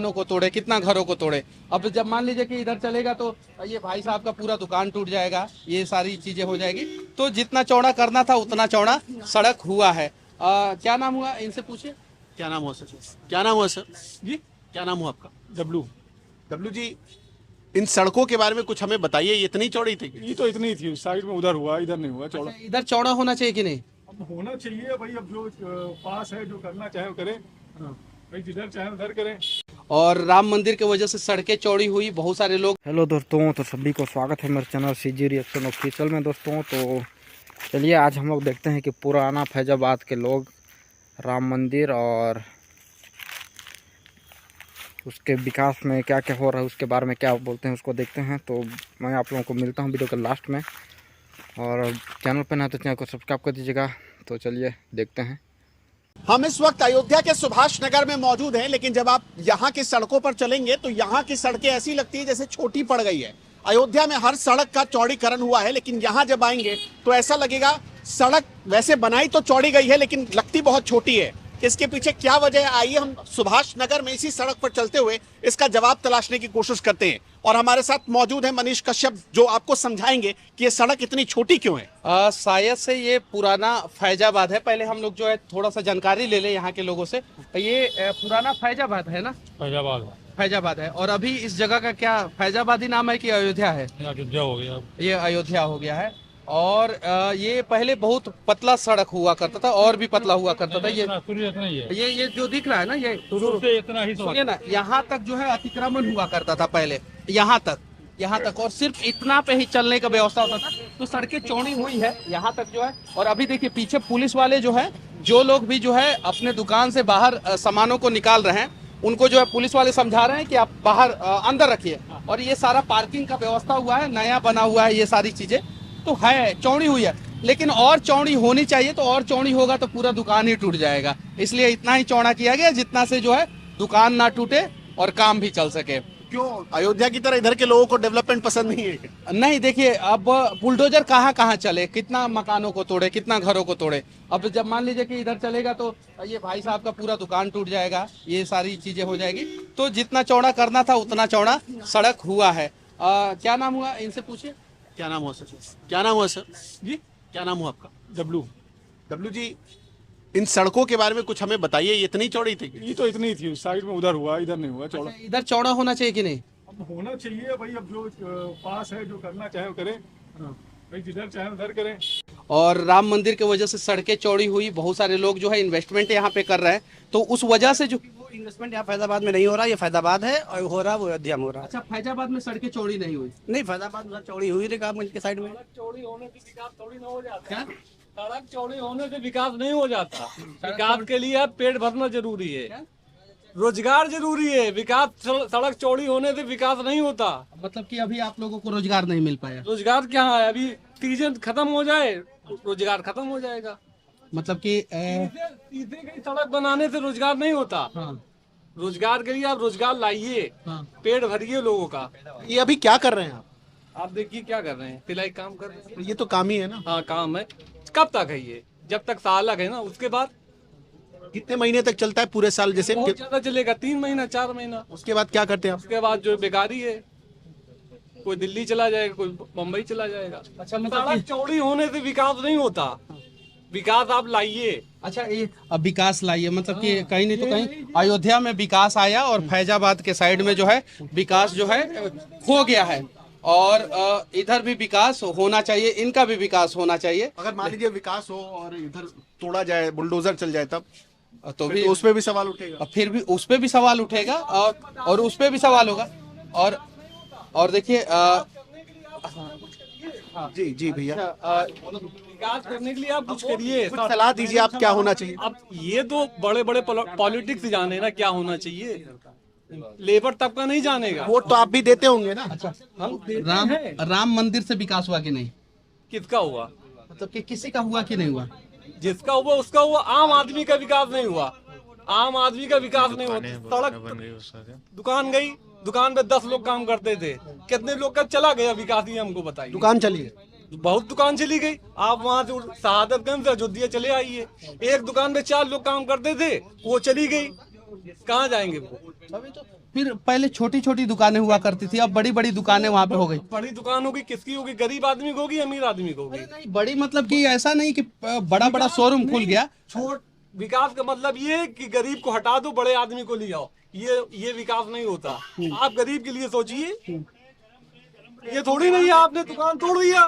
मकानों को तोड़े, कितना घरों को तोड़े। अब जब मान लीजिए कि इधर चलेगा तो ये भाई साहब का पूरा दुकान टूट जाएगा, ये सारी चीजें हो जाएगी। तो जितना चौड़ा करना था उतना चौड़ा सड़क हुआ है। क्या नाम हुआ, इनसे पूछिए। क्या नाम हुआ सर? क्या नाम हुआ सर जी, क्या नाम हुआ आपका? डब्लू। डब्लू जी, इन सड़कों के बारे में कुछ हमें बताइए। ये इतनी चौड़ी थी? ये तो इतनी थी, साइड में उधर हुआ, इधर नहीं हुआ चौड़ा। इधर चौड़ा होना चाहिए कि नहीं? अब होना चाहिए भाई, अब जो पास है, जो करना चाहे वो करे भाई, जिधर चाहे उधर करें। और राम मंदिर की वजह से सड़कें चौड़ी हुई, बहुत सारे लोग। हेलो दोस्तों, तो सभी को स्वागत है मेरे चैनल सीजी रिएक्शन ऑफिशियल में। दोस्तों तो चलिए आज हम लोग देखते हैं कि पुराना फैजाबाद के लोग राम मंदिर और उसके विकास में क्या क्या हो रहा है, उसके बारे में क्या बोलते हैं, उसको देखते हैं। तो मैं आप लोगों को मिलता हूं वीडियो के लास्ट में, और चैनल पर ना तो चैनल को सब्सक्राइब कर दीजिएगा। तो चलिए देखते हैं। हम इस वक्त अयोध्या के सुभाष नगर में मौजूद हैं, लेकिन जब आप यहाँ की सड़कों पर चलेंगे तो यहाँ की सड़कें ऐसी लगती है जैसे छोटी पड़ गई है। अयोध्या में हर सड़क का चौड़ीकरण हुआ है, लेकिन यहाँ जब आएंगे तो ऐसा लगेगा सड़क वैसे बनाई तो चौड़ी गई है लेकिन लगती बहुत छोटी है। इसके पीछे क्या वजह है, आइए हम सुभाष नगर में इसी सड़क पर चलते हुए इसका जवाब तलाशने की कोशिश करते हैं। और हमारे साथ मौजूद है मनीष कश्यप, जो आपको समझाएंगे कि ये सड़क इतनी छोटी क्यों है। शायद से ये पुराना फैजाबाद है। पहले हम लोग जो है थोड़ा सा जानकारी ले लें यहाँ के लोगों से। ये पुराना फैजाबाद है ना? फैजाबाद है। और अभी इस जगह का क्या फैजाबादी नाम है कि अयोध्या है? अयोध्या हो गया। ये अयोध्या हो गया है। और ये पहले बहुत पतला सड़क हुआ करता था, और भी पतला हुआ करता था। ये जो दिख रहा है ना, ये इतना ही सुनिए ना, यहाँ तक जो है अतिक्रमण हुआ करता था पहले, यहाँ तक और सिर्फ इतना पे ही चलने का व्यवस्था होता था। तो सड़कें चौड़ी हुई है यहाँ तक जो है। और अभी देखिए पीछे पुलिस वाले जो है, जो लोग भी जो है अपने दुकान से बाहर सामानों को निकाल रहे हैं, उनको जो है पुलिस वाले समझा रहे हैं कि आप बाहर अंदर रखिए। और ये सारा पार्किंग का व्यवस्था हुआ है, नया बना हुआ है, ये सारी चीजें तो है, चौड़ी हुई है। लेकिन और चौड़ी होनी चाहिए, तो और चौड़ी होगा तो पूरा दुकान ही टूट जाएगा। इसलिए इतना ही चौड़ा किया गया जितना से जो है दुकान ना टूटे और काम भी चल सके। क्यों अयोध्या की तरह इधर के लोगों को डेवलपमेंट पसंद नहीं है? नहीं, देखिए अब बुलडोजर कहाँ कहाँ चले, कितना मकानों को तोड़े, कितना घरों को तोड़े। अब जब मान लीजिए कि इधर चलेगा तो ये भाई साहब का पूरा दुकान टूट जाएगा, ये सारी चीजें हो जाएगी। तो जितना चौड़ा करना था उतना चौड़ा सड़क हुआ है। क्या नाम हुआ, इनसे पूछिए। क्या नाम हुआ सर? क्या नाम हुआ सर जी, क्या नाम हुआ आपका? डब्लू। डब्लू जी, इन सड़कों के बारे में कुछ हमें बताइए। ये इतनी चौड़ी थी? ये तो इतनी थी, साइड में उधर हुआ, इधर नहीं हुआ चौड़ा। इधर चौड़ा होना चाहिए कि नहीं? अब होना चाहिए भाई, अब जो पास है, जो करना चाहे वो करे भाई, जिधर चाहे उधर करें। और राम मंदिर की वजह से सड़कें चौड़ी हुई, बहुत सारे लोग जो है इन्वेस्टमेंट यहाँ पे कर रहे हैं। तो उस वजह से जो इन्वेस्टमेंट यहाँ फैजाबाद में नहीं हो रहा, ये फैजाबाद है और हो रहा वो अयोध्या में हो रहा है। अच्छा, फैजाबाद में सड़कें चौड़ी नहीं हुई? नहीं, फैजाबाद उधर चौड़ी हुई रे काम के साइड में। चौड़ी होने से विकास थोड़ी ना हो जाता। क्या? सड़क चौड़ी होने से विकास नहीं हो जाता। विकास के लिए पेट भरना जरूरी है, रोजगार जरूरी है। विकास सड़क चौड़ी होने से विकास नहीं होता। मतलब कि अभी आप लोगों को रोजगार नहीं मिल पाया? रोजगार क्या है, अभी सीजन खत्म हो जाए रोजगार खत्म हो जाएगा। मतलब कि सीधे की सड़क बनाने से रोजगार नहीं होता। हाँ, रोजगार के लिए आप रोजगार लाइए, हाँ। पेट भरिए लोगों का। ये अभी क्या कर रहे हैं आप देखिए क्या कर रहे हैं, सिलाई काम कर रहे हैं। ये तो काम ही है ना। हाँ काम है। कब तक है ये? जब तक साल है ना, उसके बाद कितने महीने तक चलता है? पूरे साल जैसे? बहुत ज्यादा चलेगा, 3 महीना 4 महीना। उसके बाद क्या करते हैं आप? उसके बाद जो बेकारी है, कोई दिल्ली चला जाएगा, कोई बम्बई चला जाएगा। अच्छा, मतलब सड़क चौड़ी होने से विकास नहीं होता। विकास आप लाइए। अच्छा, ये अब विकास लाइए, मतलब कि कहीं नहीं तो कहीं अयोध्या में विकास आया और फैजाबाद के साइड में जो है विकास जो है खो गया है। और इधर भी विकास होना चाहिए, इनका भी विकास होना चाहिए। अगर मान लीजिए विकास हो और इधर तोड़ा जाए, बुलडोजर चल जाए, तब तो भी उस पे भी सवाल उठेगा। फिर भी उस पे भी सवाल उठेगा, और उस पे भी सवाल होगा। और देखिए जी जी भैया, विकास करने के लिए आप कुछ करिए, कुछ सलाह दीजिए, आप क्या होना चाहिए? अब ये तो बड़े बड़े पॉलिटिक्स जाने ना क्या होना चाहिए, लेबर तबका नहीं जानेगा। वोट तो आप भी देते होंगे ना? हम देते हैं। राम मंदिर से विकास हुआ कि नहीं? किसका हुआ? मतलब कि किसी का हुआ कि नहीं हुआ? जिसका हुआ उसका हुआ। आम आदमी का विकास नहीं हुआ। आम आदमी का विकास नहीं हुआ। सड़क दुकान गई, दुकान पे 10 लोग काम करते थे, कितने लोग का चला गया विकास, ये हमको बताइए। दुकान चली है, बहुत दुकान चली गई। आप वहाँ से शहादतगंज से अयोध्या चले आइए, एक दुकान पे 4 लोग काम करते थे, वो चली गई, कहाँ जाएंगे वो? अभी तो फिर पहले छोटी छोटी दुकानें हुआ करती थी, अब बड़ी बड़ी दुकानें वहाँ पे हो गई। बड़ी दुकान होगी, किसकी होगी? गरीब आदमी को होगी, अमीर आदमी को होगी? नहीं, बड़ी मतलब कि ऐसा नहीं कि बड़ा बड़ा शोरूम खुल गया। छोट विकास का मतलब ये कि गरीब को हटा दो, बड़े आदमी को ले आओ, ये विकास नहीं होता। आप गरीब के लिए सोचिए, ये थोड़ी नहीं है आपने दुकान तोड़ दिया,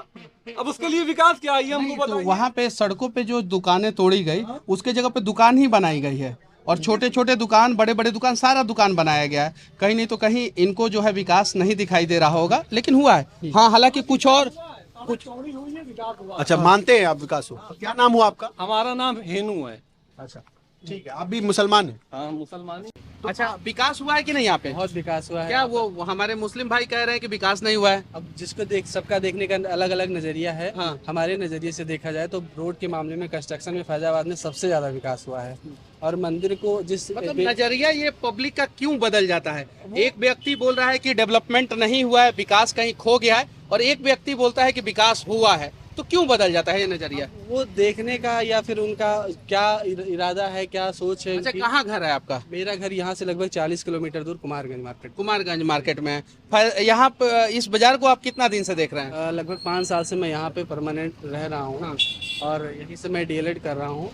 अब उसके लिए विकास क्या है ये हमको तो बताइए। वहाँ पे सड़कों पे जो दुकानें तोड़ी गई उसके जगह पे दुकान ही बनाई गई है, और छोटे छोटे दुकान, बड़े बड़े दुकान, सारा दुकान बनाया गया है। कहीं नहीं तो कहीं इनको जो है विकास नहीं दिखाई दे रहा होगा, लेकिन हुआ है। हाँ, हालांकि कुछ अच्छा, मानते हैं आप विकास हो? क्या नाम हुआ आपका? हमारा नाम हेनू है। अच्छा, ठीक है। आप भी मुसलमान हैं? हाँ, मुसलमान। अच्छा, विकास हुआ है कि नहीं यहाँ पे? बहुत विकास हुआ है। क्या वो हमारे मुस्लिम भाई कह रहे हैं कि विकास नहीं हुआ है? अब जिसको सबका देखने का अलग अलग नजरिया है। हाँ। हमारे नजरिए से देखा जाए तो रोड के मामले में कंस्ट्रक्शन में फैजाबाद में सबसे ज्यादा विकास हुआ है। और मंदिर को जिस मतलब नजरिया ये पब्लिक का क्यों बदल जाता है? एक व्यक्ति बोल रहा है कि डेवलपमेंट नहीं हुआ है, विकास कहीं खो गया है, और एक व्यक्ति बोलता है कि विकास हुआ है, तो क्यों बदल जाता है ये नजरिया? वो देखने का या फिर उनका क्या इरादा है, क्या सोच है अच्छा, उनकी। कहाँ घर है आपका? मेरा घर यहाँ से लगभग 40 किलोमीटर दूर कुमारगंज मार्केट। कुमारगंज मार्केट में है। यहाँ पे इस बाजार को आप कितना दिन से देख रहे हैं? लगभग 5 साल से मैं यहाँ पे परमानेंट रह रहा हूँ। हाँ। और यहीं से मैं डीएलएड कर रहा हूँ।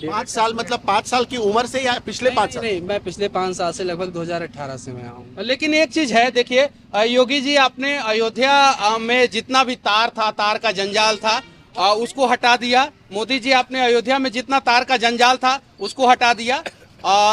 5 साल मतलब 5 साल की उम्र से या पिछले 5 साल? नहीं, मैं पिछले 5 साल से लगभग 2018 से मैं आया हूँ। लेकिन एक चीज है, देखिए योगी जी, आपने अयोध्या में जितना भी तार था, तार का जंजाल था, उसको हटा दिया। मोदी जी, आपने अयोध्या में जितना तार का जंजाल था उसको हटा दिया,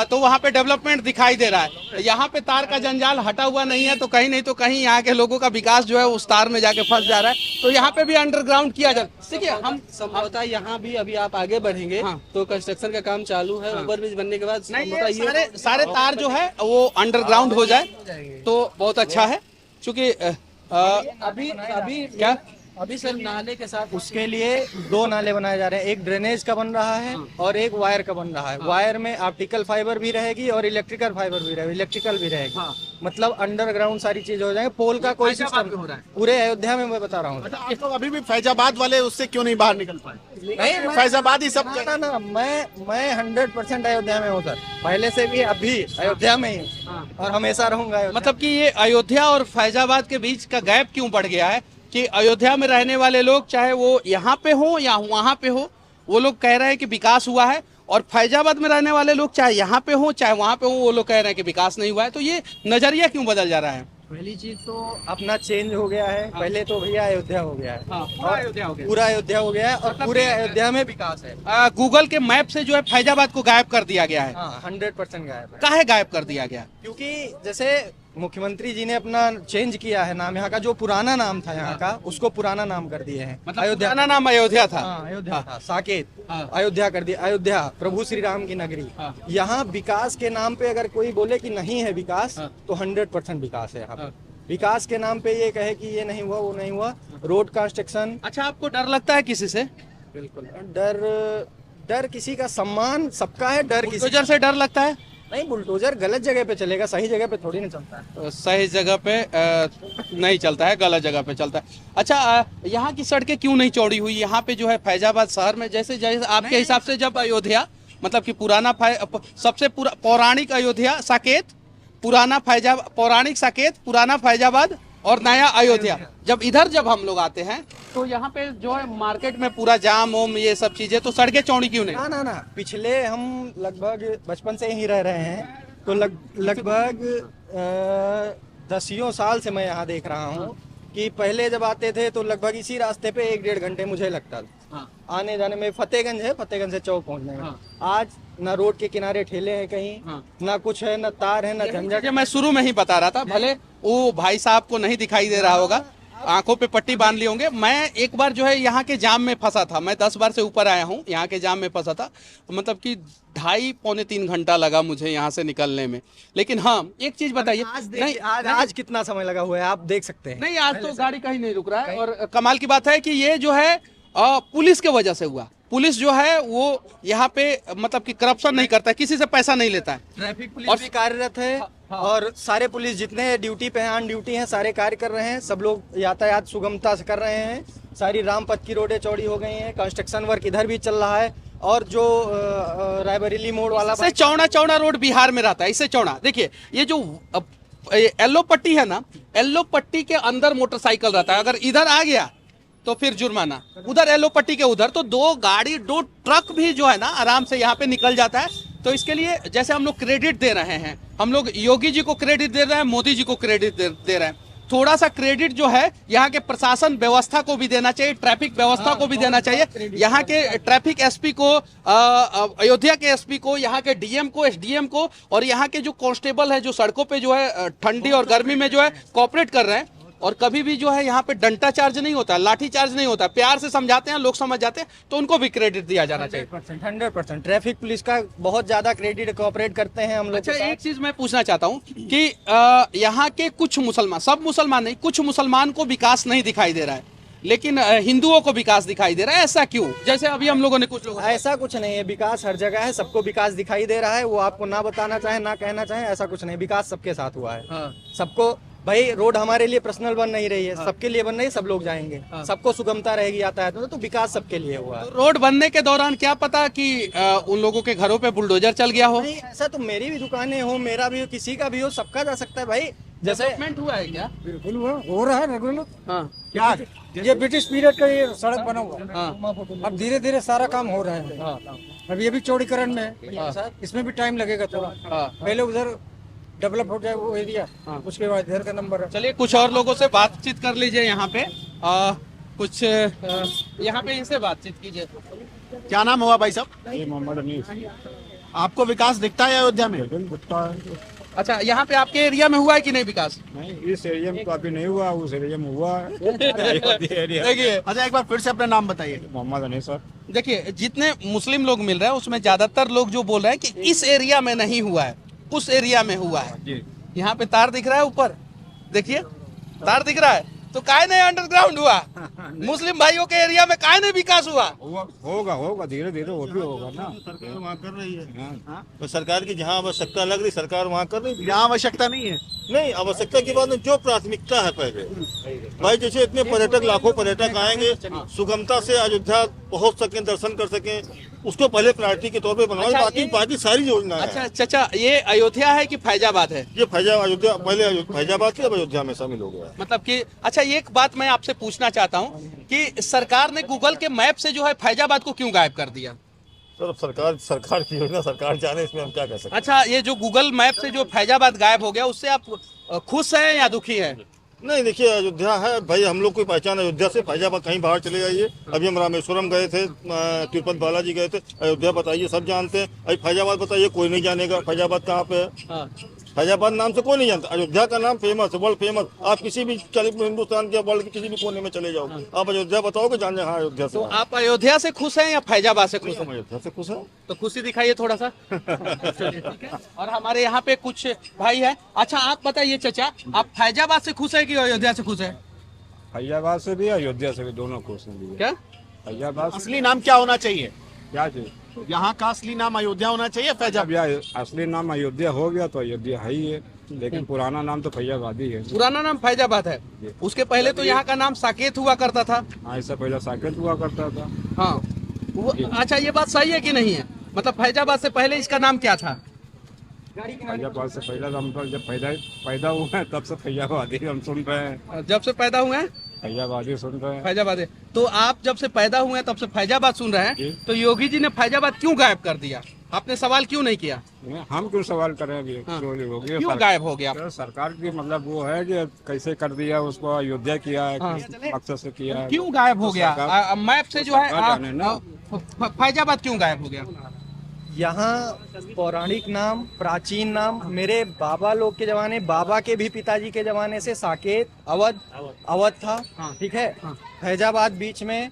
तो वहाँ पे डेवलपमेंट दिखाई दे रहा है। यहाँ पे तार का जंजाल हटा हुआ नहीं है, तो कहीं नहीं तो कहीं यहाँ के लोगों का विकास जो है उस तार में जाके फंस जा रहा है। तो यहाँ पे भी अंडरग्राउंड किया जा, देखिए हम संभवतः यहाँ भी अभी आप आगे बढ़ेंगे। हाँ। तो कंस्ट्रक्शन का काम चालू है। ओवरब्रिज बनने के बाद नहीं, संभवतः ये सारे तार जो है वो अंडरग्राउंड हो जाए तो बहुत अच्छा है, क्योंकि अभी क्या अभी सर नाले के साथ उसके लिए 2 नाले बनाए जा रहे हैं, एक ड्रेनेज का बन रहा है और एक वायर का बन रहा है। वायर में ऑप्टिकल फाइबर भी रहेगी और इलेक्ट्रिकल फाइबर भी रहेगी, इलेक्ट्रिकल भी रहेगी। मतलब अंडरग्राउंड सारी चीज हो जाएंगे। पोल का कोई सिस्टम हो रहा है। पूरे अयोध्या में मैं बता रहा हूँ। अच्छा, आप लोग अभी भी फैजाबाद वाले उससे क्यों नहीं बाहर निकल पाए? नहीं, फैजाबाद ही सब ना, मैं 100% अयोध्या में हूँ सर, पहले से भी, अभी अयोध्या में ही और हमेशा रहूंगा अयोध्या। मतलब कि ये अयोध्या और फैजाबाद के बीच का गैप क्यों बढ़ गया है कि अयोध्या में रहने वाले लोग, चाहे वो यहाँ पे हो या वहाँ पे हो, वो लोग कह रहे हैं कि विकास हुआ है, और फैजाबाद में रहने वाले लोग चाहे यहाँ पे हो चाहे वहाँ पे हो, वो लोग कह रहे हैं कि विकास नहीं हुआ है। तो ये नजरिया क्यों बदल जा रहा है? पहली चीज तो अपना चेंज हो गया है। पहले तो भैया अयोध्या हो गया है, पूरा अयोध्या हो गया। पूरा अयोध्या हो गया है और पूरे अयोध्या में विकास है। गूगल के मैप से जो है फैजाबाद को गायब कर दिया गया है। हाँ, 100% गायब है। काहे गायब कर दिया गया? क्योंकि जैसे मुख्यमंत्री जी ने अपना चेंज किया है नाम, यहाँ का जो पुराना नाम था यहाँ का उसको पुराना नाम कर दिए हैं। मतलब पुराना नाम अयोध्या था। हाँ, अयोध्या था, साकेत अयोध्या कर दिया। अयोध्या प्रभु श्री राम की नगरी। यहाँ विकास के नाम पे अगर कोई बोले कि नहीं है विकास, तो 100% विकास है यहाँ पे। विकास के नाम पे ये कहे कि ये नहीं हुआ, वो नहीं हुआ, रोड कंस्ट्रक्शन। अच्छा, आपको डर लगता है किसी से? बिल्कुल डर किसी का, सम्मान सबका है, डर किसी बुलडोजर से डर लगता है? नहीं। बुलडोजर गलत जगह पे चलेगा, सही जगह पे थोड़ी ना चलता है। सही जगह पे नहीं चलता है, गलत जगह पे चलता है। अच्छा, यहाँ की सड़कें क्यों नहीं चौड़ी हुई? यहाँ पे जो है फैजाबाद शहर में जैसे जैसे आपके हिसाब से जब अयोध्या, मतलब कि पुराना सबसे पौराणिक अयोध्या साकेत, पुराना फैजाबाद, पौराणिक साकेत, पुराना फैजाबाद और नया अयोध्या, जब हम लोग आते हैं तो यहाँ पे जो है मार्केट में पूरा जाम ओम ये सब चीजें, तो सड़कें चौड़ी क्यों नहीं? ना, पिछले हम लगभग बचपन से ही रह रहे हैं, तो लगभग 10 साल से मैं यहाँ देख रहा हूँ कि पहले जब आते थे तो लगभग इसी रास्ते पे 1-1.5 घंटे मुझे लगता था आने जाने में। फतेहगंज है, फतेहगंज से चौक पहुँचने में। आज ना रोड के किनारे ठेले हैं कहीं, ना कुछ है, ना तार है, ना झंझट। मैं शुरू में ही बता रहा था, भले वो भाई साहब को नहीं दिखाई दे रहा होगा, आंखों पे पट्टी बांध ली होंगे। मैं एक बार जो है यहाँ के जाम में फंसा था, मैं 10 बार से ऊपर आया हूँ, यहाँ के जाम में फंसा था, मतलब कि 2.5-3 घंटा लगा मुझे यहाँ से निकलने में। लेकिन हाँ, एक चीज बताइए, नहीं आज कितना समय लगा हुआ है आप देख सकते हैं। नहीं, आज तो गाड़ी कहीं नहीं रुक रहा है। और कमाल की बात है कि ये जो है पुलिस के वजह से हुआ। पुलिस जो है वो यहाँ पे मतलब कि करप्शन नहीं करता है, किसी से पैसा नहीं लेता है। ट्रैफिक पुलिस भी कार्यरत है और सारे पुलिस जितने ड्यूटी पे हैं, ऑन ड्यूटी हैं, सारे कार्य कर रहे हैं। सब लोग यातायात सुगमता से कर रहे हैं। सारी रामपथ की रोडें चौड़ी हो गई हैं। कंस्ट्रक्शन वर्क इधर भी चल रहा है। और जो रायबरेली मोड़ वाला चौड़ा रोड बिहार में रहता है, इससे चौड़ा। देखिए, ये जो येलो पट्टी है ना, येलो पट्टी के अंदर मोटरसाइकिल रहता है, अगर इधर आ गया तो फिर जुर्माना, उधर येलो पट्टी के उधर, तो दो ट्रक भी जो है ना आराम से यहाँ पे निकल जाता है। तो इसके लिए जैसे हम लोग क्रेडिट दे रहे हैं, हम लोग योगी जी को क्रेडिट दे रहे हैं, मोदी जी को क्रेडिट दे रहे हैं, थोड़ा सा क्रेडिट जो है यहाँ के प्रशासन व्यवस्था को भी देना चाहिए, ट्रैफिक व्यवस्था को भी देना चाहिए। यहाँ के ट्रैफिक एसपी को, अयोध्या के एसपी को, यहाँ के डीएम को, एसडीएम को, और यहाँ के जो कांस्टेबल है जो सड़कों पे जो है ठंडी और गर्मी में जो है कोऑपरेट कर रहे हैं, और कभी भी जो है यहाँ पे डंडा चार्ज नहीं होता, लाठी चार्ज नहीं होता, प्यार से समझाते हैं, लोग समझ जाते हैं, तो उनको भी क्रेडिट दिया जाना चाहिए। 100% ट्रैफिक पुलिस का बहुत ज्यादा क्रेडिट कोऑपरेट करते हैं हम लोग। अच्छा, एक चीज मैं पूछना चाहता हूँ कि यहाँ के कुछ मुसलमान, सब मुसलमान नहीं, कुछ मुसलमान को विकास नहीं दिखाई दे रहा है, लेकिन हिंदुओं को विकास दिखाई दे रहा है, ऐसा क्यों? जैसे अभी हम लोगों ने कुछ लोग, ऐसा कुछ नहीं है, विकास हर जगह है, सबको विकास दिखाई दे रहा है, वो आपको ना बताना चाहे ना कहना चाहे, ऐसा कुछ नहीं, विकास सबके साथ हुआ है। हाँ। सबको, भाई रोड हमारे लिए पर्सनल बन नहीं रही है, सबके लिए बन रही है, सब लोग जाएंगे, सबको सुगमता रहेगी यातायात में, तो विकास सबके लिए हुआ है। तो रोड बनने के दौरान क्या पता कि उन लोगों के घरों पे बुलडोजर चल गया हो? नहीं, ऐसा तो मेरी भी दुकानें हो, मेरा भी हो, किसी का भी हो, सबका जा सकता है भाई। जैसे डेवलपमेंट हुआ है क्या? बिल्कुल हो रहा है रेगुलर। हाँ। क्या ये ब्रिटिश पीरियड का ये सड़क बना हुआ है। हाँ। अब धीरे धीरे सारा काम हो रहा है। हाँ। अभी अभी चौड़ीकरण में है, इसमें भी टाइम लगेगा थोड़ा। हाँ। पहले उधर डेवलप हो जाए वो एरिया, उसके बाद इधर का नंबर है। चलिए कुछ और लोगों से बातचीत कर लीजिए यहाँ पे, कुछ यहाँ पे इनसे बातचीत कीजिए। क्या नाम हुआ भाई साहब? ये मोहम्मद अनीस आपको विकास दिखता है अयोध्या में? कुत्ता अच्छा, यहाँ पे आपके एरिया में हुआ है कि नहीं विकास? नहीं, इस एरिया में तो अभी नहीं हुआ, उस एरिया में हुआ है। देखिए, अच्छा, एक बार फिर से अपना नाम बताइए। मोहम्मद अनीस सर। देखिए जितने मुस्लिम लोग मिल रहे हैं उसमें ज्यादातर लोग जो बोल रहे हैं कि इस एरिया में नहीं हुआ है, उस एरिया में हुआ है। यहाँ पे तार दिख रहा है ऊपर, देखिए तार दिख रहा है, तो काहे नहीं अंडरग्राउंड हुआ? मुस्लिम भाइयों के एरिया में काहे नहीं विकास हुआ? होगा धीरे धीरे वो भी होगा ना। सरकार वहाँ कर रही है, तो सरकार की जहाँ आवश्यकता लग रही सरकार वहाँ कर रही है। यहाँ आवश्यकता नहीं है। नहीं, आवश्यकता की बात नहीं, जो प्राथमिकता है पहले भाई, जैसे इतने पर्यटक, लाखों पर्यटक आएंगे, सुगमता से अयोध्या पहुँच सकें, दर्शन कर सकें, उसको पहले प्रायोरिटी के तौर पे बनवाओ। अच्छा, बाकी सारी योजना है। अच्छा चाचा, ये अयोध्या है कि फैजाबाद है? ये अयोध्या, पहले फैजाबाद थी, अब अयोध्या में शामिल हो गया। मतलब कि अच्छा, ये एक बात मैं आपसे पूछना चाहता हूँ कि सरकार ने गूगल के मैप से जो है फैजाबाद को क्यों गायब कर दिया? सर, सरकार की योजना सरकार जाने, इसमें हम क्या कह सकते हैं। अच्छा, ये जो गूगल मैप से जो फैजाबाद गायब हो गया, उससे आप खुश हैं या दुखी हैं? नहीं, देखिए अयोध्या है भाई, हम लोग कोई पहचान अयोध्या से, फैजाबाद कहीं बाहर चले जाइए। अभी हम रामेश्वरम गए थे, तिरुपति बालाजी गए थे, अयोध्या बताइए सब जानते हैं, अभी फैजाबाद बताइए कोई नहीं जानेगा फैजाबाद कहाँ पे है। फैजाबाद नाम से कोई नहीं जानता। अयोध्या का नाम फेमस है, वर्ल्ड फेमस। आप किसी भी हिंदुस्तान के वर्ल्ड के किसी भी कोने में चले जाओ, आप अयोध्या बताओगे जान जाए हाँ अयोध्या से। तो आप अयोध्या से खुश हैं या फैजाबाद से खुश हैं? अयोध्या से खुश है। तो खुशी दिखाइए थोड़ा सा। ठीक है। और हमारे यहाँ पे कुछ भाई है। अच्छा, आप बताइए चाचा, आप फैजाबाद से खुश है कि अयोध्या से खुश है? फैजाबाद से भी, अयोध्या से भी, दोनों खुश हैं। क्या फैजाबाद असली नाम क्या होना चाहिए? क्या चीज? यहाँ का असली नाम अयोध्या होना चाहिए, फैजाबाद? असली नाम अयोध्या हो गया तो अयोध्या है ही है, लेकिन पुराना नाम तो फैजाबाद ही है। पुराना नाम फैजाबाद है, उसके पहले तो यहाँ का नाम साकेत हुआ करता था। ऐसा पहले साकेत हुआ करता था। हाँ। अच्छा, ये बात सही है कि नहीं है? मतलब फैजाबाद से पहले इसका नाम क्या था? फैजाबाद से पहले हम तो जब पैदा हुए हैं तब से फैजाबादी हम सुन रहे हैं। जब से पैदा हुए हैं फैजाबादी सुन रहे हैं। फैजाबाद है। तो आप जब से पैदा हुए हैं तब से फैजाबाद सुन रहे हैं, तो योगी जी ने फैजाबाद क्यों गायब कर दिया? आपने सवाल क्यों नहीं किया? हम क्यों सवाल करें अभी? हाँ। क्यों क्यों गायब हो गया? सरकार की मतलब वो है कि कैसे कर दिया उसको, अयोध्या किया है, हाँ। मकसद से किया है। क्यों गायब हो गया? मैप से जो है ना। फैजाबाद क्यों गायब हो गया? यहाँ पौराणिक नाम, प्राचीन नाम, मेरे बाबा लोग के जमाने, बाबा के भी पिताजी के जमाने से साकेत, अवध था। हाँ। ठीक है। हाँ। फैजाबाद बीच में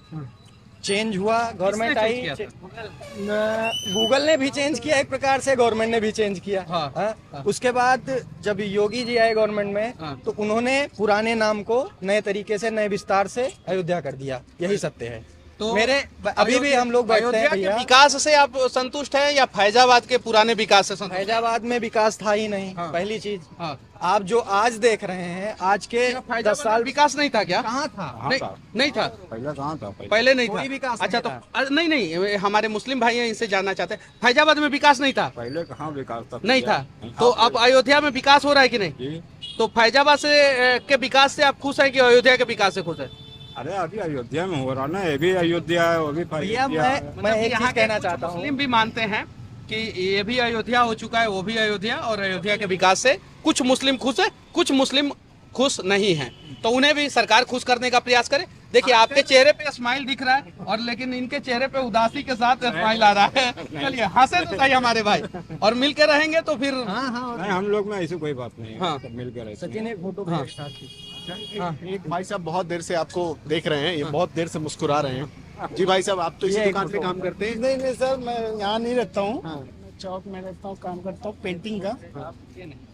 चेंज हुआ, गवर्नमेंट किसने आई, चेंज गूगल ने भी चेंज किया एक प्रकार से, गवर्नमेंट ने भी चेंज किया। हाँ। हाँ? हाँ। उसके बाद जब योगी जी आए गवर्नमेंट में, हाँ। तो उन्होंने पुराने नाम को नए तरीके से, नए विस्तार से अयोध्या कर दिया। यही सत्य है। तो मेरे अभी भी हम लोग बैठते हैं अयोध्या के भैया, विकास से आप संतुष्ट हैं या फैजाबाद के पुराने विकास से संतुष्ट? फैजाबाद में विकास था ही नहीं। हाँ। पहली चीज, हाँ। आप जो आज देख रहे हैं, आज के 10 साल विकास नहीं था क्या? कहाँ था? नहीं था। पहले कहाँ था? पहले नहीं कोई था। विकास अच्छा, नहीं तो नहीं, हमारे मुस्लिम भाई हैं, इनसे जानना चाहते हैं, फैजाबाद में विकास नहीं था? पहले कहाँ विकास था? नहीं था। तो अब अयोध्या में विकास हो रहा है कि नहीं? जी। तो फैजाबाद से के विकास से आप खुश हैं कि अयोध्या के विकास से खुश हैं? अरे अभी अयोध्या में हो रहा ना, ये भी अयोध्या है, वो भी भैया अयोध्या है। मैं एक यहाँ चीज के कहना कुछ चाहता हूँ। मुस्लिम भी मानते हैं कि ये भी अयोध्या हो चुका है, वो भी अयोध्या, और अयोध्या के विकास से कुछ मुस्लिम खुश है, कुछ मुस्लिम खुश नहीं हैं। तो उन्हें भी सरकार खुश करने का प्रयास करे। देखिए आपके चेहरे पे स्माइल दिख रहा है, और लेकिन इनके चेहरे पे उदासी के साथ स्माइल आ रहा है। चलिए हंसे तो सही हमारे भाई, और मिलकर रहेंगे तो फिर नहीं, हम लोग में ऐसी कोई बात नहीं है, हाँ। सब मिलकर रहते हैं। सचिन एक फोटो हाँ। एक भाई साहब बहुत देर से आपको देख रहे हैं, ये बहुत देर से मुस्कुरा रहे हैं। जी भाई साहब, आप तो इसी दुकान पे काम करते हैं? नहीं नहीं सर, मैं यहाँ नहीं रहता हूँ, मैं चौक में रहता हूँ, काम करता हूँ पेंटिंग का।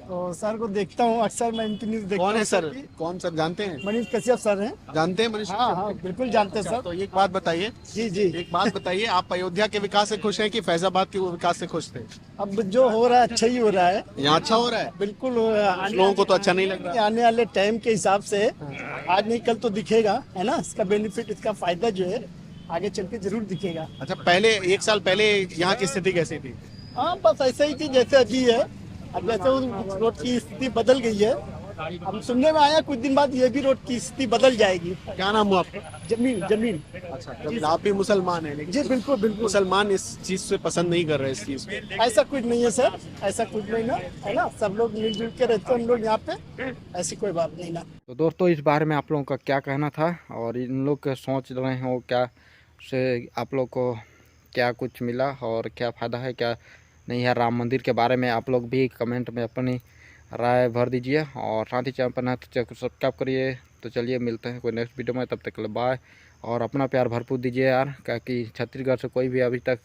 तो सर को देखता हूँ अक्सर, मैं एमपी न्यूज देखता हूँ। कौन है सर? कौन सर, जानते हैं? मनीष कश्यप सर हैं। जानते हैं मनीष? हाँ हाँ बिल्कुल जानते हैं सर। तो एक बात बताइए, जी जी, एक बात बताइए, आप अयोध्या के विकास से खुश हैं कि फैजाबाद के विकास से खुश थे? अब जो हो रहा है अच्छा ही हो रहा है, यहाँ अच्छा हो रहा है? बिल्कुल हो रहा है। कुछ लोगों को तो अच्छा नहीं लग रहा। आने वाले टाइम के हिसाब से आज नहीं कल तो दिखेगा, है ना? इसका बेनिफिट, इसका फायदा जो है आगे चल के जरूर दिखेगा। अच्छा, पहले 1 साल पहले यहाँ की स्थिति कैसी थी? हाँ बस ऐसे ही थी जैसे अभी है। अब जैसे उस रोड की स्थिति बदल गई है, हम सुनने में आया कुछ दिन बाद ये भी रोड की स्थिति बदल जाएगी। क्या नाम हुआ आपका? जमीन जमीन। अच्छा, जब आप भी मुसलमान हैं, लेकिन जी बिल्कुल बिल्कुल। मुसलमान इस चीज से पसंद नहीं कर रहे, इस चीज को। ऐसा कुछ नहीं है सर, ऐसा कुछ नहीं ना, है ना? सब लोग मिलजुल के रहते हैं हम लोग यहाँ पे, ऐसी कोई बात नहीं ना। तो दोस्तों इस बारे में आप लोगों का क्या कहना था, और इन लोग के सोच रहे हो क्या से आप लोग को क्या कुछ मिला और क्या फ़ायदा है क्या नहीं है राम मंदिर के बारे में, आप लोग भी कमेंट में अपनी राय भर दीजिए। और साथ ही चैनल पर ना तो चैनल को सब्सक्राइब करिए। तो चलिए मिलते हैं कोई नेक्स्ट वीडियो में, तब तक के लिए बाय। और अपना प्यार भरपूर दीजिए यार, क्योंकि छत्तीसगढ़ से कोई भी अभी तक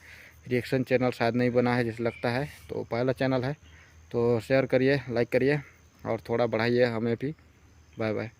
रिएक्शन चैनल शायद नहीं बना है जैसे लगता है, तो पहला चैनल है। तो शेयर करिए, लाइक करिए और थोड़ा बढ़ाइए हमें भी। Bye bye.